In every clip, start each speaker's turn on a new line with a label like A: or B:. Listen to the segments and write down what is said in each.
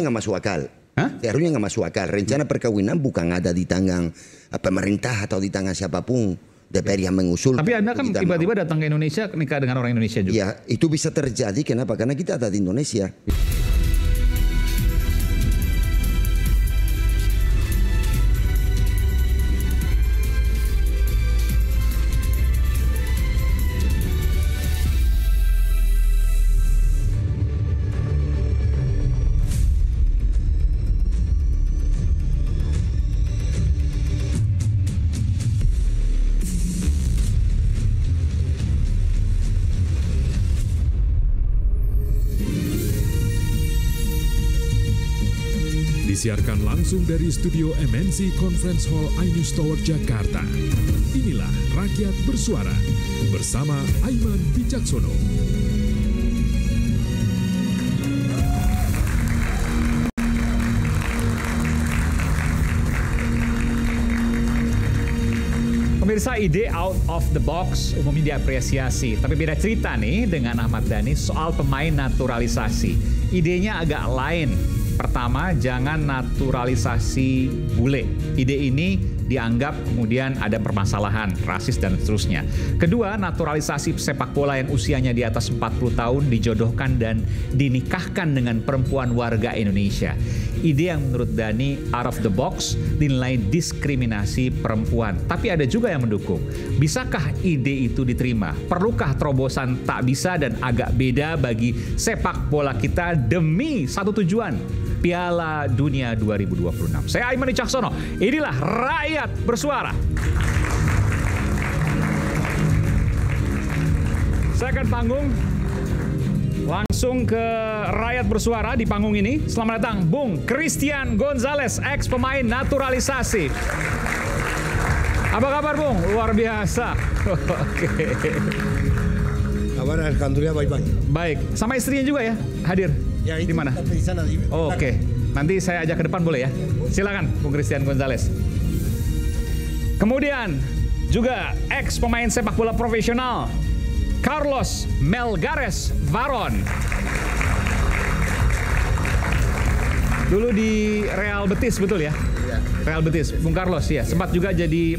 A: nggak masuk akal.
B: Hah?
A: Seharusnya nggak masuk akal. Rencana perkawinan bukan ada di tangan pemerintah atau di tangan siapapun. DPR yang mengusul.
B: Tapi Anda kan tiba-tiba datang ke Indonesia nikah dengan orang Indonesia juga.
A: Ya, itu bisa terjadi. Kenapa? Karena kita ada di Indonesia.
C: Disiarkan langsung dari studio MNC Conference Hall iNews Tower Jakarta. Inilah Rakyat Bersuara bersama Aiman Wicaksono.
B: Pemirsa, ide out of the box umumnya diapresiasi. Tapi beda cerita nih dengan Ahmad Dhani soal pemain naturalisasi. Idenya agak lain. Pertama, jangan naturalisasi bule. Ide ini dianggap kemudian ada permasalahan rasis dan seterusnya. Kedua, naturalisasi sepak bola yang usianya di atas 40 tahun dijodohkan dan dinikahkan dengan perempuan warga Indonesia. Ide yang menurut Dhani out of the box dinilai diskriminasi perempuan. Tapi ada juga yang mendukung. Bisakah ide itu diterima? Perlukah terobosan tak bisa dan agak beda bagi sepak bola kita demi satu tujuan? Piala Dunia 2026. Saya Aiman Wicaksono. Inilah Rakyat Bersuara. Saya akan panggung langsung ke Rakyat Bersuara di panggung ini. Selamat datang Bung Christian Gonzalez, ex pemain naturalisasi. Apa kabar Bung? Luar biasa. Oke.
D: Kabar alhamdulillah baik-baik.
B: Baik, sama istrinya juga ya hadir?
D: Ya,
B: di mana?
D: Di sana.
B: Oke. Nanti saya ajak ke depan boleh ya? Silakan Bung Christian Gonzalez. Kemudian juga ex pemain sepak bola profesional Carlos Melgares Varon. Dulu di Real Betis, betul ya? Real Betis, Bung Carlos ya. Sempat juga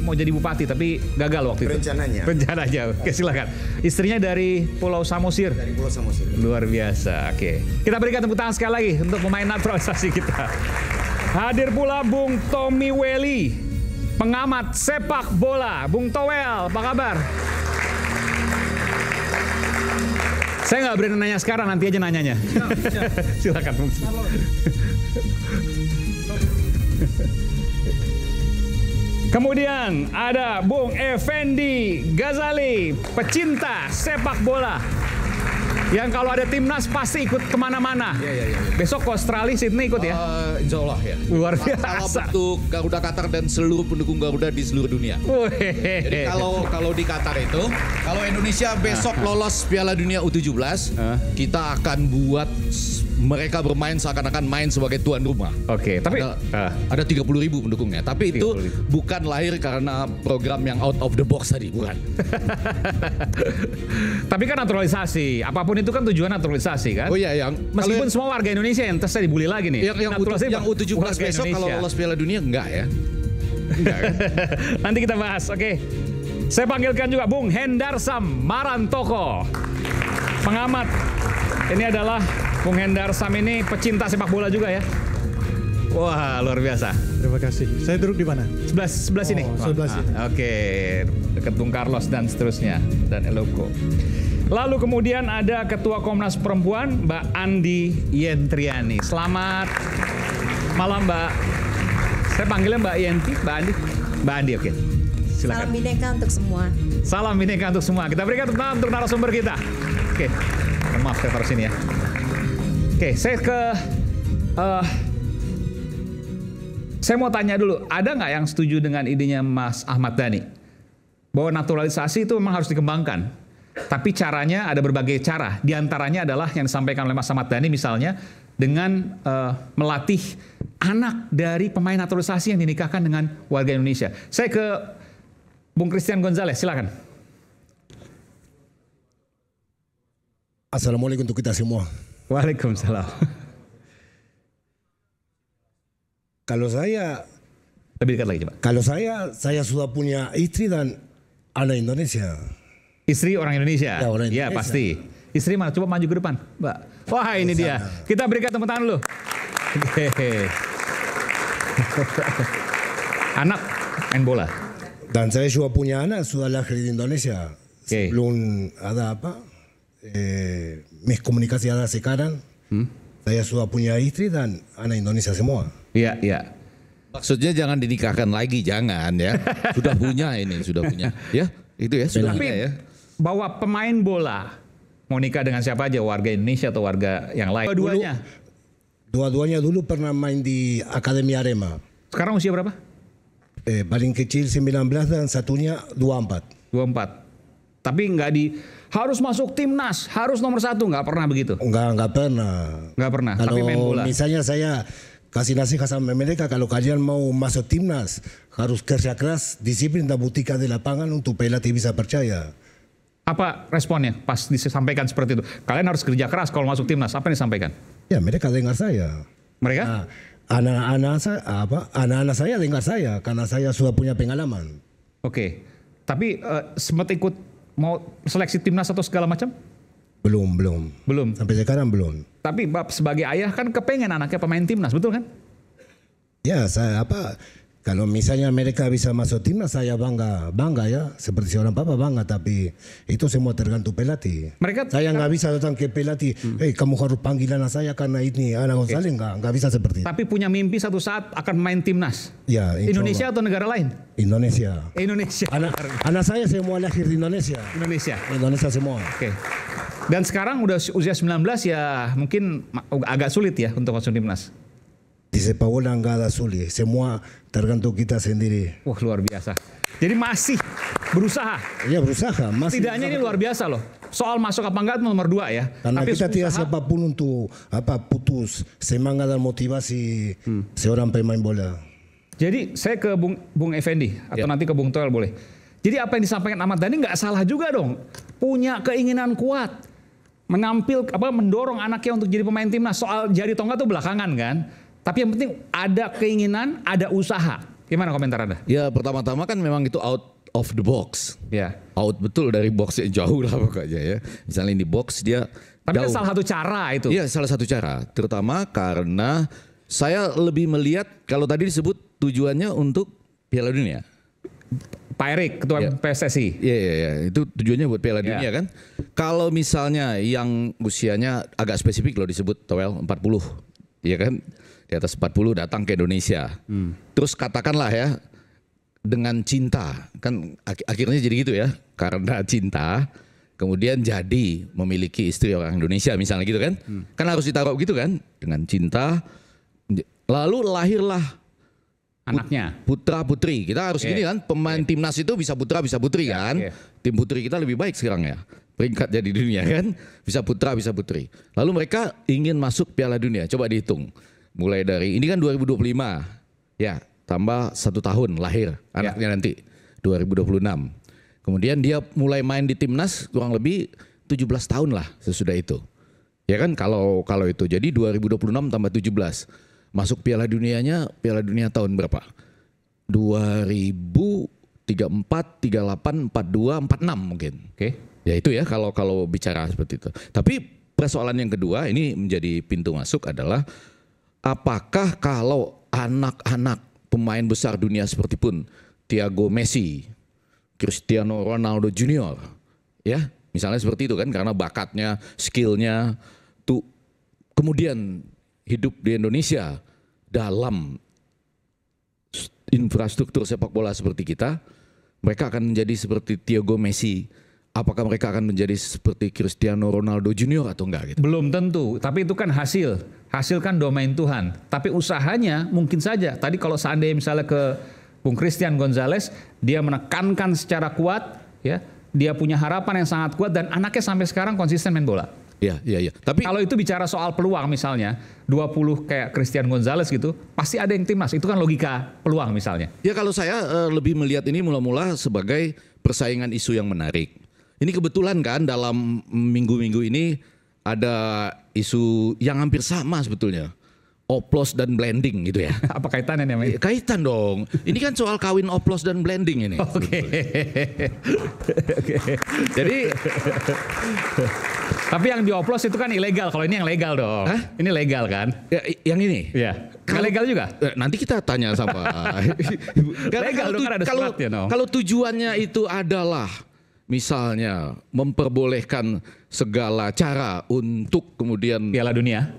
B: mau jadi bupati tapi gagal waktu itu. Rencananya. Oke, silakan. Istrinya dari Pulau Samosir.
A: Dari Pulau Samosir.
B: Luar biasa. Oke. Kita berikan tepuk tangan sekali lagi untuk pemain naturalisasi kita. Hadir pula Bung Tommy Welly, pengamat sepak bola. Bung Towel, apa kabar? Saya nggak berani nanya sekarang, nanti aja nanyanya. Silakan Bung. Kemudian ada Bung Effendi Ghazali, pecinta sepak bola. Yang kalau ada timnas pasti ikut kemana-mana.
E: Iya.
B: Besok ke Australia, Sydney ikut ya?
E: Insya Allah ya.
B: Luar
E: Salam
B: biasa.
E: untuk Garuda Qatar dan seluruh pendukung Garuda di seluruh dunia. Jadi kalau di Qatar itu, kalau Indonesia besok lolos Piala Dunia U17, kita akan buat mereka bermain seakan-akan main sebagai tuan rumah.
B: Oke, tapi
E: ada 30.000 pendukungnya. Tapi itu bukan lahir karena program yang out of the box tadi, bukan.
B: Tapi kan naturalisasi, apapun itu kan tujuan naturalisasi kan?
E: Oh iya,
B: meskipun semua warga Indonesia yang terus dibully lagi nih.
E: Yang U17 besok kalau lolos Piala Dunia enggak ya? Enggak kan?
B: Nanti kita bahas. Oke. Saya panggilkan juga Bung Hendarsam Marantoko, pengamat. Ini adalah Bung Hendarsam, ini pecinta sepak bola juga ya. Wah, luar biasa.
D: Terima kasih. Saya duduk di mana?
B: Sebelah sini.
D: Sebelah sini.
B: Oke, dekat Bung Carlos dan seterusnya dan Eloko. Lalu kemudian ada Ketua Komnas Perempuan Mbak Andi Yentriani. Selamat malam Mbak. Saya panggilnya Mbak Yenti, Mbak Andi. Mbak Andi, oke. Silakan.
F: Salam Bhinneka untuk semua.
B: Salam Bhinneka untuk semua. Kita berikan tepuk tangan untuk narasumber kita. Oke. Maaf, saya taruh sini ya. Oke, saya mau tanya dulu, ada nggak yang setuju dengan idenya Mas Ahmad Dhani? Bahwa naturalisasi itu memang harus dikembangkan. Tapi caranya ada berbagai cara. Di antaranya adalah yang disampaikan oleh Mas Ahmad Dhani misalnya dengan melatih anak dari pemain naturalisasi yang dinikahkan dengan warga Indonesia. Saya ke Bung Christian Gonzalez, silakan.
D: Assalamualaikum untuk kita semua.
B: Waalaikumsalam.
F: Kalau saya
B: Lebih dekat lagi coba.
F: Kalau saya sudah punya istri dan anak Indonesia.
B: Istri orang Indonesia?
F: Ya, orang
B: Ya,
F: Indonesia.
B: pasti. Istri mana? Coba maju ke depan, Mbak. Wah, ini dia. Kita berikan tepuk tangan dulu. Anak main bola.
F: Dan saya juga punya anak sudah lahir di Indonesia.
B: Oke.
F: Sebelum ada miskomunikasi ada sekarang. Saya sudah punya istri dan anak Indonesia semua.
B: Iya, iya.
E: Maksudnya jangan dinikahkan lagi, jangan ya. Sudah punya ini, sudah punya. Ya, itu ya, sudah
B: Tapi
E: punya ya.
B: bahwa pemain bola mau nikah dengan siapa aja, warga Indonesia atau warga yang lain. Dua-duanya.
F: Dua-duanya dulu pernah main di Akademi Arema.
B: Sekarang usia berapa?
F: Paling kecil 19 dan satunya 24.
B: 24. Tapi nggak harus masuk timnas, harus nomor 1, nggak pernah begitu.
F: Enggak pernah.
B: Nggak pernah.
F: Kalau
B: Tapi main bola.
F: misalnya saya kasih nasihat sama mereka, kalau kalian mau masuk timnas harus kerja keras, disiplin dan buktikan di lapangan untuk pelatih bisa percaya.
B: Apa responnya pas disampaikan seperti itu? Kalian harus kerja keras kalau masuk timnas. Apa yang disampaikan?
F: Ya mereka dengar saya.
B: Mereka?
F: Nah, anak-anak saya dengar saya karena saya sudah punya pengalaman.
B: Oke. Tapi sempat ikut mau seleksi timnas atau segala macam?
F: Belum.
B: Belum.
F: Sampai sekarang belum.
B: Tapi Bapak sebagai ayah kan kepengen anaknya pemain timnas, betul kan?
F: Ya saya kalau misalnya mereka bisa masuk timnas saya bangga ya, seperti seorang papa bangga, tapi itu semua tergantung pelatih. Saya nggak bisa datang ke pelatih, kamu harus panggil anak saya karena ini anak Gonzales, nggak bisa seperti itu.
B: Tapi punya mimpi satu saat akan main timnas.
F: Ya,
B: Indonesia atau negara lain?
F: Indonesia.
B: Indonesia.
F: Anak saya semua lahir di Indonesia. Indonesia semua.
B: Oke. Dan sekarang udah usia 19 ya mungkin agak sulit ya untuk masuk timnas.
F: Di sepak bola nggak ada sulit, semua tergantung kita sendiri.
B: Wah, luar biasa. Jadi masih berusaha.
F: Iya berusaha.
B: Setidaknya ini luar biasa loh. Soal masuk apa enggak itu nomor 2 ya.
F: Karena
B: tapi
F: kita tidak siapapun untuk putus semangat dan motivasi seorang pemain bola.
B: Jadi saya ke Bung Effendi atau nanti ke Bung Toel boleh. Jadi apa yang disampaikan Ahmad Dhani nggak salah juga dong. Punya keinginan kuat, mendorong anaknya untuk jadi pemain timnas. Soal jadi atau enggak itu belakangan kan. Tapi yang penting ada keinginan, ada usaha. Gimana komentar Anda?
E: Ya pertama-tama kan memang itu out of the box.
B: Ya.
E: Out betul dari box yang jauh lah pokoknya ya. Misalnya ini box dia
B: tapi
E: jauh.
B: kan salah satu cara itu.
E: Iya salah satu cara. Terutama karena saya lebih melihat kalau tadi disebut tujuannya untuk Piala Dunia.
B: Pak Erik, Ketua PSSI.
E: Iya. Itu tujuannya buat Piala Dunia kan. Kalau misalnya yang usianya agak spesifik loh disebut Toel 40. Iya kan. Di atas 40 datang ke Indonesia. Terus katakanlah ya dengan cinta. Kan akhirnya jadi gitu ya. Karena cinta kemudian jadi memiliki istri orang Indonesia misalnya gitu kan. Kan harus ditaruh gitu kan. Dengan cinta. Lalu lahirlah
B: anaknya.
E: Putra putri. Kita harus gini kan. Pemain timnas itu bisa putra bisa putri kan. Tim putri kita lebih baik sekarang ya. Peringkatnya di dunia kan. Bisa putra bisa putri. Lalu mereka ingin masuk Piala Dunia. Coba dihitung. Mulai dari ini kan 2025 ya tambah 1 tahun lahir anaknya nanti 2026 kemudian dia mulai main di timnas kurang lebih 17 tahun lah sesudah itu ya kan kalau itu jadi 2026 tambah 17 masuk Piala Dunia tahun berapa 2034 38 42 46 mungkin ya itu ya kalau bicara seperti itu tapi persoalan yang kedua ini menjadi pintu masuk adalah apakah kalau anak-anak pemain besar dunia seperti pun Thiago Messi, Cristiano Ronaldo Junior, ya misalnya seperti itu kan karena bakatnya, skillnya, tuh kemudian hidup di Indonesia dalam infrastruktur sepak bola seperti kita, mereka akan menjadi seperti Thiago Messi. Apakah mereka akan menjadi seperti Cristiano Ronaldo Junior atau enggak gitu?
B: Belum tentu, tapi itu kan hasil kan domain Tuhan. Tapi usahanya mungkin saja. Tadi kalau seandainya misalnya ke Bung Christian Gonzales, dia menekankan secara kuat, ya, dia punya harapan yang sangat kuat dan anaknya sampai sekarang konsisten main bola.
E: Iya. Tapi
B: kalau itu bicara soal peluang misalnya, 20 kayak Christian Gonzales gitu, pasti ada yang timnas. Itu kan logika peluang misalnya.
E: Ya kalau saya lebih melihat ini mula-mula sebagai persaingan isu yang menarik. Ini kebetulan kan dalam minggu-minggu ini ada isu yang hampir sama sebetulnya. oplos dan blending gitu ya.
B: Apa kaitannya nih?
E: Kaitan dong. Ini kan soal kawin oplos dan blending ini.
B: Oke. Jadi tapi yang dioplos itu kan ilegal. Kalau ini yang legal dong.
E: Hah?
B: Ini legal kan?
E: Ya, yang ini.
B: Iya. Kalau legal juga?
E: Nanti kita tanya sama.
B: Legal dong, kan ada suratnya dong.
E: Kalau tujuannya itu adalah misalnya memperbolehkan segala cara untuk kemudian
B: Piala Dunia.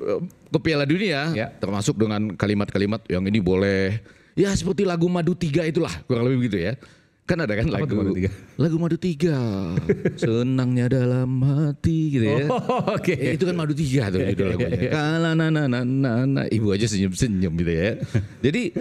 E: Ke Piala Dunia,
B: Ya.
E: termasuk dengan kalimat-kalimat yang ini boleh, ya seperti lagu Madu 3 itulah, kurang lebih begitu ya. Kan ada kan
B: Apa tuh Madu 3?
E: lagu Madu 3, senangnya dalam hati gitu ya.
B: Oh, oke.
E: Itu kan Madu 3 tuh itu lagunya. Kala na, ibu aja senyum-senyum gitu ya. Jadi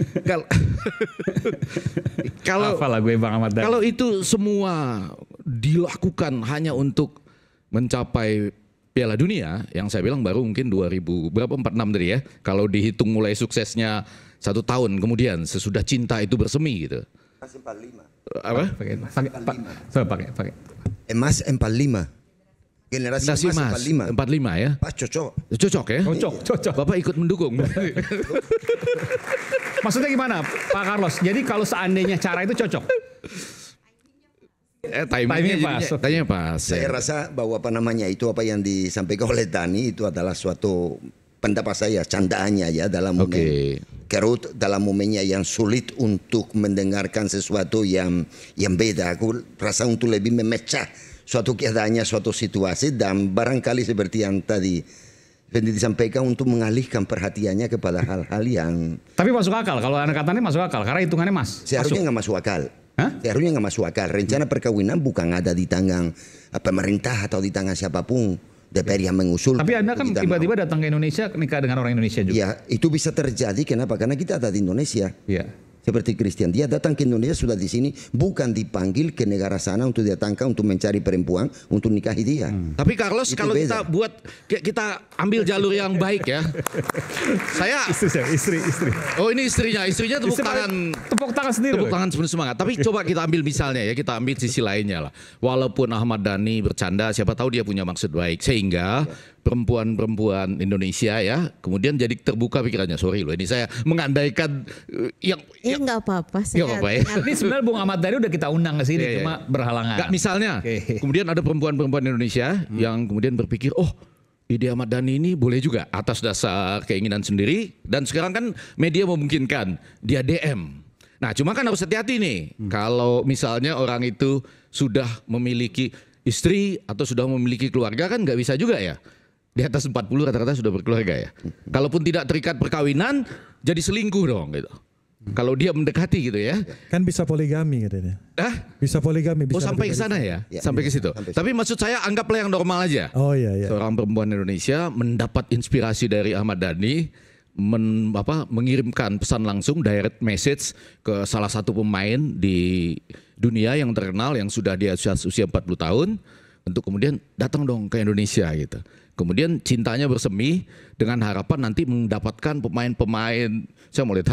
E: kalau
B: Apa lagu Bang Ahmad Dhani?
E: kalau itu semua dilakukan hanya untuk mencapai Piala Dunia, yang saya bilang baru mungkin 2000 berapa 46 tadi ya. Kalau dihitung mulai suksesnya 1 tahun kemudian sesudah cinta itu bersemi gitu.
A: Emas 45.
E: Apa?
B: Pakai.
A: Emas 45. Generasi emas 45.
E: 45 ya.
A: Pas cocok.
E: Cocok ya?
B: Cocok.
E: Bapak ikut mendukung.
B: Maksudnya gimana Pak Carlos? Jadi kalau seandainya cara itu cocok?
E: Timingnya pas.
A: Saya rasa bahwa itu apa yang disampaikan oleh Dhani itu adalah suatu pendapat saya, candaannya ya dalam momen kerut, dalam momennya yang sulit untuk mendengarkan sesuatu yang beda. Aku rasa untuk lebih memecah suatu keadaannya, suatu situasi, dan barangkali seperti yang tadi disampaikan untuk mengalihkan perhatiannya kepada hal-hal yang.
B: Tapi masuk akal, kalau anak katanya masuk akal karena hitungannya mas.
A: Seharusnya nggak masuk akal.
B: Hah?
A: Seharusnya nggak masuk akal. Rencana perkawinan bukan ada di tangan pemerintah atau di tangan siapapun. DPR yang mengusul.
B: Tapi Anda kan tiba-tiba datang ke Indonesia nikah dengan orang Indonesia juga.
A: Ya, itu bisa terjadi. Kenapa? Karena kita ada di Indonesia.
B: Iya.
A: Seperti Christian, dia datang ke Indonesia sudah di sini, bukan dipanggil ke negara sana untuk didatangkan untuk mencari perempuan untuk nikahi dia.
E: Tapi Carlos,
A: Itu
E: kalau
A: beda.
E: kita ambil jalur yang baik ya. Saya
B: Istri.
E: Oh, ini istrinya tepuk tangan.
B: Tepuk tangan sendiri.
E: Tepuk tangan sepenuh semangat. Tapi coba kita ambil misalnya ya, kita ambil sisi lainnya lah. Walaupun Ahmad Dhani bercanda, siapa tahu dia punya maksud baik. Sehingga perempuan-perempuan Indonesia ya, kemudian jadi terbuka pikirannya. Sorry loh, ini saya mengandaikan yang
G: nggak apa-apa.
E: Nggak apa-apa ya.
B: Ini sebenarnya Bung Ahmad Dhani udah kita undang ke sini, cuma berhalangan.
E: Nggak, misalnya, kemudian ada perempuan-perempuan Indonesia yang kemudian berpikir, oh ide Ahmad Dhani ini boleh juga atas dasar keinginan sendiri. Dan sekarang kan media memungkinkan dia DM. Nah cuma kan harus hati-hati nih. Kalau misalnya orang itu sudah memiliki istri atau sudah memiliki keluarga kan nggak bisa juga ya. Di atas 40 rata-rata sudah berkeluarga ya. Kalaupun tidak terikat perkawinan, jadi selingkuh dong gitu. Kalau dia mendekati gitu ya.
D: Kan bisa poligami katanya. Bisa poligami. Bisa
E: sampai ke sana ya? Sampai ke situ. Tapi maksud saya anggaplah yang normal aja.
D: Oh iya.
E: Seorang perempuan Indonesia mendapat inspirasi dari Ahmad Dhani, mengirimkan pesan langsung direct message ke salah satu pemain di dunia yang terkenal yang sudah di usia 40 tahun untuk kemudian datang dong ke Indonesia gitu. Kemudian cintanya bersemi dengan harapan nanti mendapatkan pemain-pemain. Saya mau lihat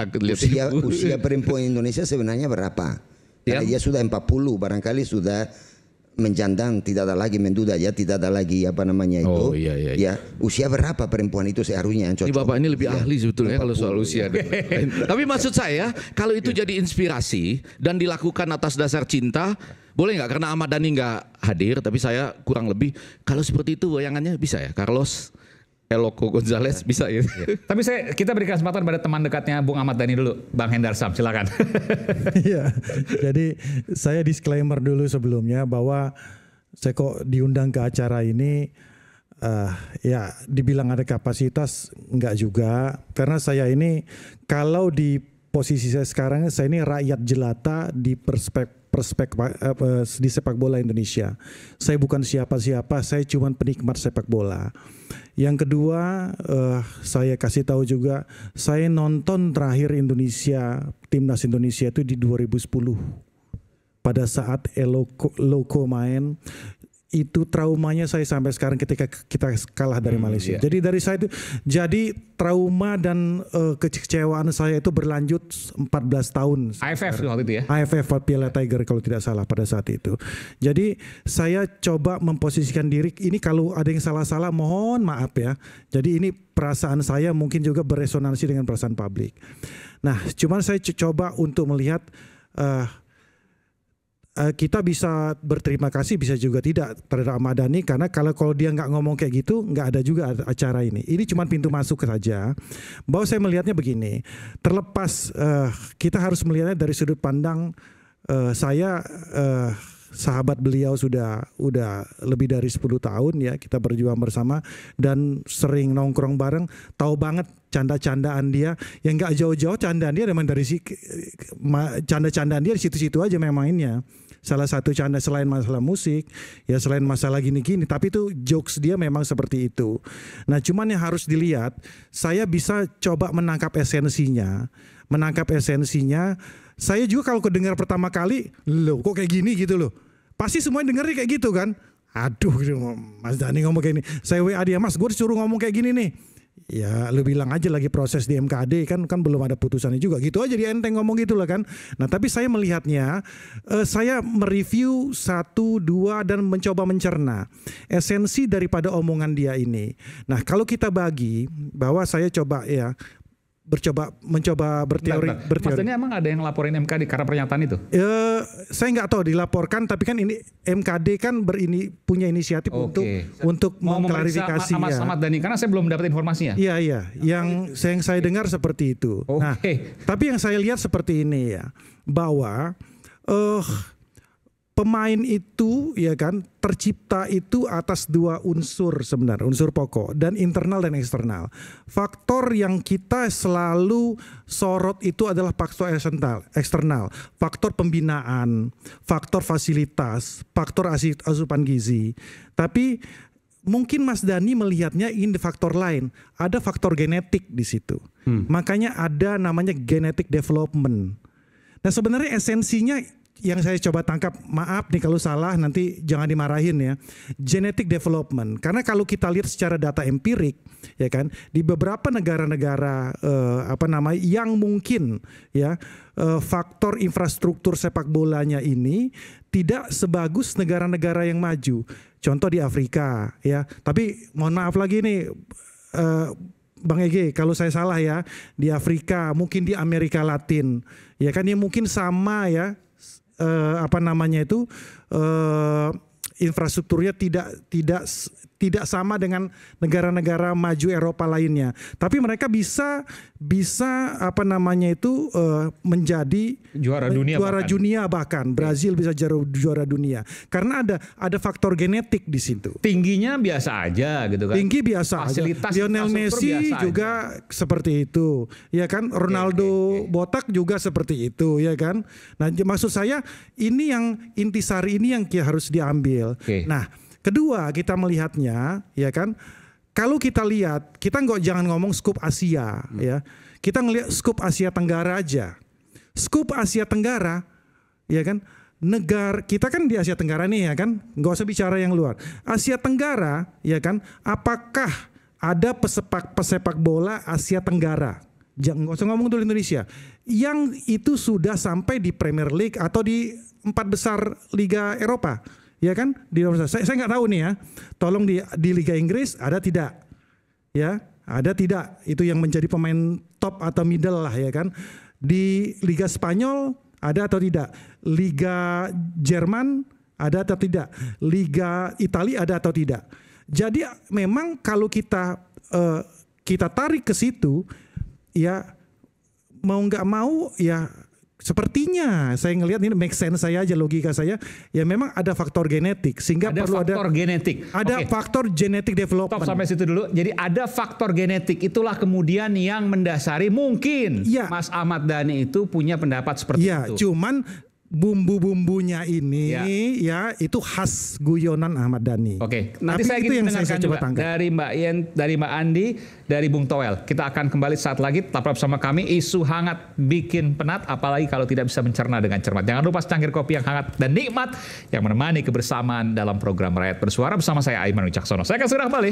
A: usia perempuan Indonesia sebenarnya berapa? Karena dia sudah 40, barangkali sudah menjandang, tidak ada lagi menduda ya, tidak ada lagi apa namanya itu.
E: Oh iya.
A: Ya, usia berapa perempuan itu seharusnya yang cocok?
E: Ini Bapak ini lebih ahli sebetulnya kalau soal usia. Tapi maksud saya kalau itu jadi inspirasi dan dilakukan atas dasar cinta, boleh nggak? Karena Ahmad Dhani nggak hadir, tapi saya kurang lebih kalau seperti itu bayangannya bisa ya, Carlos Eloko Gonzalez bisa ya.
B: Tapi kita berikan kesempatan pada teman dekatnya Bung Ahmad Dhani dulu, Bang Hendar Sam, silakan.
D: Iya. Jadi saya disclaimer dulu sebelumnya bahwa saya kok diundang ke acara ini ya dibilang ada kapasitas enggak juga, karena saya ini kalau di posisi saya sekarang saya ini rakyat jelata di di sepak bola Indonesia. Saya bukan siapa-siapa, saya cuma penikmat sepak bola. Yang kedua, saya kasih tahu juga, saya nonton terakhir timnas Indonesia itu di 2010. Pada saat Eloko main, itu traumanya saya sampai sekarang ketika kita kalah dari Malaysia. Jadi dari saya itu, jadi trauma dan kekecewaan saya itu berlanjut 14 tahun.
B: AFF waktu itu ya?
D: AFF Piala Tiger kalau tidak salah pada saat itu. Jadi saya coba memposisikan diri, ini kalau ada yang salah-salah mohon maaf ya. Jadi ini perasaan saya mungkin juga beresonansi dengan perasaan publik. Nah cuman saya coba untuk melihat kita bisa berterima kasih, bisa juga tidak terhadap Ahmad Dhani, karena kalau dia nggak ngomong kayak gitu, nggak ada juga acara ini. Ini cuma pintu masuk saja. Bahwa saya melihatnya begini, terlepas kita harus melihatnya dari sudut pandang saya sahabat beliau sudah lebih dari 10 tahun ya, kita berjuang bersama dan sering nongkrong bareng, tahu banget canda-candaan dia yang nggak jauh-jauh, candaan dia memang dari canda-candaan dia di situ-situ aja mainnya. Salah satu canda selain masalah musik, ya selain masalah gini-gini, tapi itu jokes dia memang seperti itu. Nah cuman yang harus dilihat, saya bisa coba menangkap esensinya. Saya juga kalau kedengar pertama kali, loh kok kayak gini gitu loh. Pasti semuanya dengernya kayak gitu kan. Aduh Mas Dhani ngomong kayak gini. Saya WA dia, Mas gue disuruh ngomong kayak gini nih. Ya lu bilang aja lagi proses di MKD kan belum ada putusannya juga. Gitu aja dia enteng ngomong gitu lah kan. Nah tapi saya melihatnya, saya mereview 1, 2 dan mencoba mencerna esensi daripada omongan dia ini. Nah kalau kita bagi bahwa saya coba ya mencoba berteori.
B: Mas Dhani emang ada yang laporin MKD karena pernyataan itu?
D: Saya nggak tahu dilaporkan, tapi kan ini MKD kan punya inisiatif untuk mengklarifikasi ya.
B: Ahmad Dhani, karena saya belum dapat informasinya.
D: Iya, yang saya dengar seperti itu. Nah, tapi yang saya lihat seperti ini ya, bahwa pemain itu ya kan tercipta itu atas 2 unsur sebenarnya, unsur pokok dan internal dan eksternal. Faktor yang kita selalu sorot itu adalah faktor eksternal, faktor pembinaan, faktor fasilitas, faktor asupan gizi. Tapi mungkin Mas Dhani melihatnya ini faktor lain, ada faktor genetik di situ. Makanya ada namanya genetic development. Nah sebenarnya esensinya yang saya coba tangkap, maaf nih kalau salah nanti jangan dimarahin ya, genetic development. Karena kalau kita lihat secara data empirik ya kan, di beberapa negara-negara yang mungkin ya faktor infrastruktur sepak bolanya ini tidak sebagus negara-negara yang maju. Contoh di Afrika ya. Tapi mohon maaf lagi nih Bang Ege, kalau saya salah ya, di Afrika, mungkin di Amerika Latin ya kan, yang mungkin sama ya, infrastrukturnya tidak sama dengan negara-negara maju Eropa lainnya. Tapi mereka bisa menjadi juara dunia bahkan. Brazil bisa juara dunia. Karena ada faktor genetik di situ.
B: Tingginya biasa aja gitu kan.
D: Tinggi biasa
B: Fasilitas
D: aja. Lionel Messi juga seperti itu. Ya kan, Ronaldo botak juga seperti itu, ya kan? Nah, maksud saya ini yang intisari ini yang harus diambil. Nah, kedua kita melihatnya ya kan, kalau kita lihat, kita jangan ngomong skup Asia ya, kita ngelihat skup Asia Tenggara aja. Skup Asia Tenggara ya kan, negara kita kan di Asia Tenggara nih ya kan, nggak usah bicara yang luar. Asia Tenggara ya kan, apakah ada pesepak bola Asia Tenggara? Jangan, nggak usah ngomong dulu Indonesia, yang itu sudah sampai di Premier League atau di 4 besar Liga Eropa. Ya kan, saya nggak tahu nih ya. Tolong di Liga Inggris ada tidak? Ya, ada tidak? Itu yang menjadi pemain top atau middle lah ya kan. Di Liga Spanyol ada atau tidak? Liga Jerman ada atau tidak? Liga Italia ada atau tidak? Jadi memang kalau kita tarik ke situ, ya mau nggak mau ya. Sepertinya saya ngelihat ini make sense saya aja, logika saya ya, memang ada faktor genetik sehingga perlu ada faktor genetik development.
B: Stop sampai situ dulu. Jadi ada faktor genetik, itulah kemudian yang mendasari mungkin Mas Ahmad Dhani itu punya pendapat seperti itu.
D: Cuman bumbu-bumbunya ini ya itu khas guyonan Ahmad Dhani.
B: Oke, nanti
D: tapi
B: saya
D: itu
B: ingin
D: yang saya
B: juga
D: coba tangkap
B: dari Mbak Yen, dari Mbak Andi, dari Bung Toel. Kita akan kembali saat lagi, tetaplah bersama kami. Isu hangat bikin penat, apalagi kalau tidak bisa mencerna dengan cermat. Jangan lupa secangkir kopi yang hangat dan nikmat yang menemani kebersamaan dalam program Rakyat Bersuara bersama saya Aiman Wicaksono. Saya akan segera kembali.